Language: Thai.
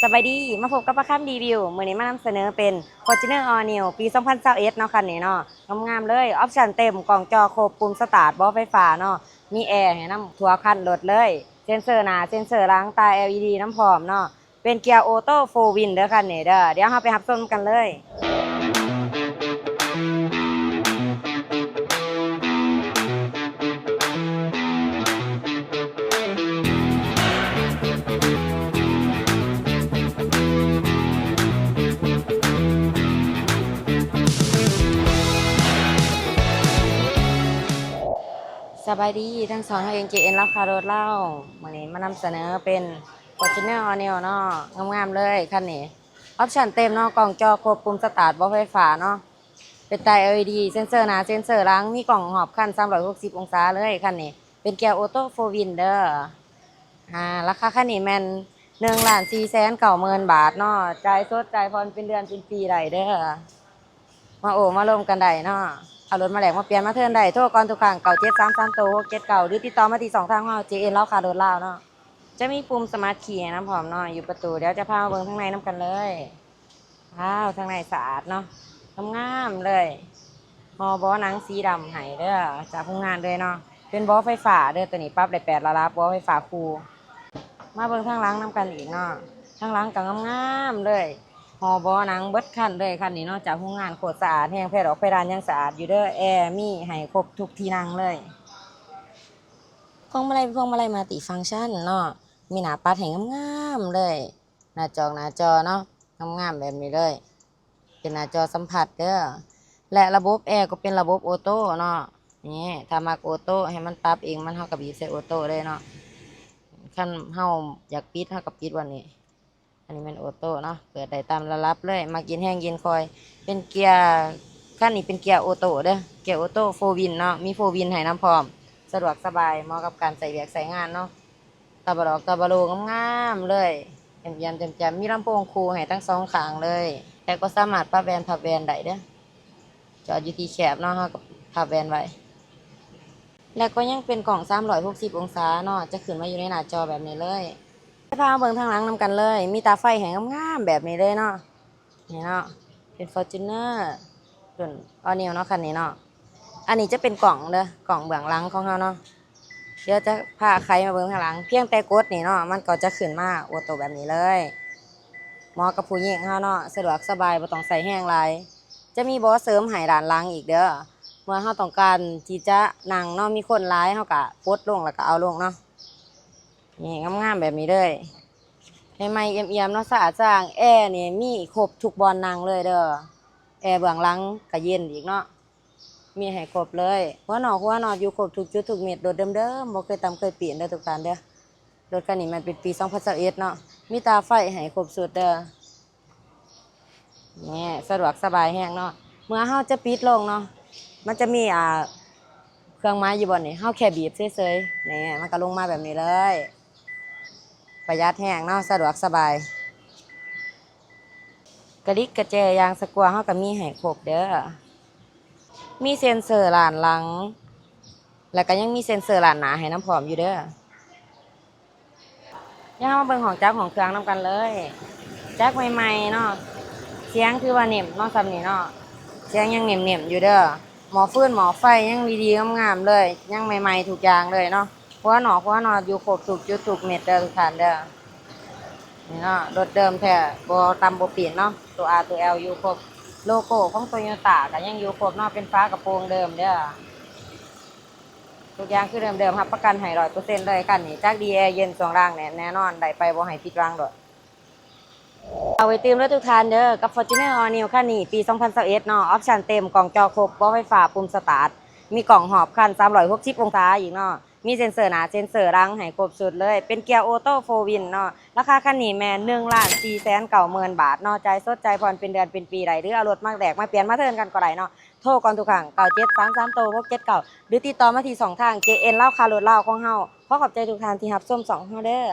สบายดีมาพบกับประคำรีวิวมื้อนี้มานำเสนอเป็น Fortuner All New ปี 2021เนาะคันนี้เนาะงามๆเลยออปชั่นเต็มกล่องจอครบปุ่มสตาร์ทบ่ไฟฟ้าเนาะมีแอร์ให้นำทั่วคันรถเลยเซ็นเซอร์หน้าเซ็นเซอร์หลังตา LED น้ำพร้อมเนาะเป็นเกียร์ออโต้4 วินเด้อคันนี้เด้อเดี๋ยวเราไปรับชมกันเลยสบายดีทั้งสองเองเจเอ็นราคารถเล่าวันนี้มานำเสนอเป็น Fortuner All New เนาะงามๆเลยคันนี้ออปชั่นเต็มเนาะกล่องจอครบปุ่มสตาร์ทบ่ไฟฟ้าเนาะเป็นตา LED เซ็นเซอร์หน้าเซ็นเซอร์หลังมีกล่องหอบคัน360องศาเลยคันนี้เป็นเกียร์ออโต้4 วินเด้อราคาคันนี้แม่น1,490,000 บาทเนาะจ่ายสดจ่ายผ่อนเป็นเดือนเป็นปีได้เด้อมามาลงกันได้เนาะเอารถมาแหลกมาเปลี่ยนมาเทิร์นได้โทรก่อนทุกครั้ง9733โต679หรือติดต่อมาที่2 ทางเฮา JN เล่าคารถลาวเนาะจะมีปุ่มสมาร์ทคีย์ให้น้ำพร้อมเนาะอยู่ประตูเดี๋ยวจะพาเบิ่งข้างในน้ำกันเลยว้าวข้างในสะอาดเนาะงามๆเลยฮอบอหนังสีดำให้เด้อจากโรงงานเลยเนาะเป็นบอไฟฟ้าเด้อตัวนี้ปรับได้8ระดับบอไฟฟ้าคูลมาเบิ่งข้างหลังน้ำกันอีกเนาะข้างหลังก็งามๆเลยฮอบอหนังเบิดคันเลยคันนี้เนาะจากโรงงานโคตรสะอาดแห้งเพดออกเพดานยังสะอาดอยู่เด้อแอร์มีให้ครบทุกที่นั่งเลยพวงมาลัยมัลติฟังก์ชันเนาะมีหน้าปัดให้งามๆเลยหน้าจอเนาะงามๆแบบนี้เลยเป็นหน้าจอสัมผัสเด้อและระบบแอร์ก็เป็นระบบออโต้เนาะนี่ถ้ามักออโต้ให้มันปรับเองมันเฮาก็บีบใส่ออโต้เลยเนาะคันเฮาอยากปิดเฮาก็ปิดวันนี้อันนี้เป็นออโต้เนาะเปิดได้ตามระดับเลยมากินแห้งเย็นคอยเป็นเกียร์คันนี้เป็นเกียร์ออโต้เด้อเกียร์ออโต้4 วินเนาะมี4 วินให้น้ำพร้อมสะดวกสบายเหมาะกับการใส่เวียกใส่งานเนาะตาบอดตาบโลงามๆเลยเต็มมีลำโพงคู่ให้ทั้งสองข้างเลยแต่ก็สามารถปรับแวนพับแวนได้เด้อจอดอยู่ที่แคบเนาะเฮาก็พับแวนไว้แล้วก็ยังเป็นกล่อง360องศาเนาะจะขึ้นมาอยู่ในหน้าจอแบบนี้เลยให้พาเบิ่งทางหลังนำกันเลยมีตาไฟให้งามๆแบบนี้เลยเนาะนี่เนาะเป็น Fortuner รุ่น All New เนาะคันนี้เนาะอันนี้จะเป็นกล่องเด้อกล่องเบื้องหลังของเฮาเนาะเดี๋ยวจะพาใครมาเบิ่งข้างหลังเพียงแต่กดนี่เนาะมันก็จะขึ้นมาออโต้แบบนี้เลยเหมาะกับผู้หญิงเฮาเนาะสะดวกสบายบ่ต้องใส่แห้งหลายจะมีบอสเสริมให้ด้านหลังอีกเด้อเมื่อเฮาต้องการที่จะนั่งเนาะมีคนหลายเฮาก็กดลงแล้วก็เอาลงเนาะนี่งามๆแบบนี้เลยใหม่ๆเอี่ยมๆเนาะสะอาดสะอ้างแอร์นี่มีครบทุกบอนนั่งเลยเด้อแอร์เบื้องหลังก็เย็นอีกเนาะมีให้ครบเลยหัวหนออยู่ครบทุกจุดทุกเม็ดรถเดิมๆบ่เคยตำเคยเปลี่ยนเด้อทุกท่านเด้อรถคันนี้มันเป็นปี2021เนาะมีตาไฟให้ครบสุดเด้อนี่สะดวกสบายแฮงเนาะเมื่อเฮาจะปิดลงเนาะมันจะมีเครื่องไม้อยู่บนนี่เฮาแค่บีบเฉยๆนี่มันก็ลงมาแบบนี้เลยประหยัดแฮงเนาะสะดวกสบายกระดิกกระแจยางสกรัวเฮาก็มีให้ครบเด้อมีเซ็นเซอร์ด้านหลังแล้วก็ยังมีเซ็นเซอร์ด้านหน้าให้น้ำพร้อมอยู่เด้อย่ามาเบิ่งของจักรของเครื่องนํกันเลยจักรใหม่ๆเนาะเสียงคือว่านิ่มเนาะซ้ำนี่เนาะเสียงยังนิ่มๆอยู่เด้อหมอฟืนหมอไฟยังดีๆงามๆเลยยังใหม่ๆทุกอย่างเลยเนาะหัวหนออยู่ครบทุกจุดทุกเม็ดเด้อทุกท่านเด้อนี่เนาะรถเดิมแท้บ่ตำบ่เปลี่ยนเนาะตัว R ตัว L อยู่ครบโลโก้ของ Toyota ก็ยังอยู่ครบเนาะเป็นฟ้ากระโปรงเดิมเด้อทุกอย่างคือเดิมรับประกันให้100%เลยคันนี้จักดีแอร์เย็นช่วงล่างแน่นอนได้ไปบ่ให้ผิดหวังดอกเอาไว้ตื่มแล้วทุกท่านเด้อกับ Fortuner All New คันนี้ปี2021เนาะออปชั่นเต็มกล่องจอครบบ่ไฟฟ้าปุ่มสตาร์ทมีกล่องหอบคัน360องศาอีกเนาะมีเซ็นเซอร์หน้าเซ็นเซอร์หลังให้ครบสุดเลยเป็นเกียร์ออโต้4 วินเนาะราคาคันนี้แม่1,490,000 บาทเนาะจ่ายสดจ่ายผ่อนเป็นเดือนเป็นปีได้หรือเอารถมาแลกมาเปลี่ยนมาเทิร์นกันก็ได้เนาะโทรก่อนทุกครั้ง9733โต679หรือติดต่อมาที่2 ทาง JN เล่าคารถเล่าของเฮาขอขอบใจทุกท่านที่รับชม2เฮาเด้อ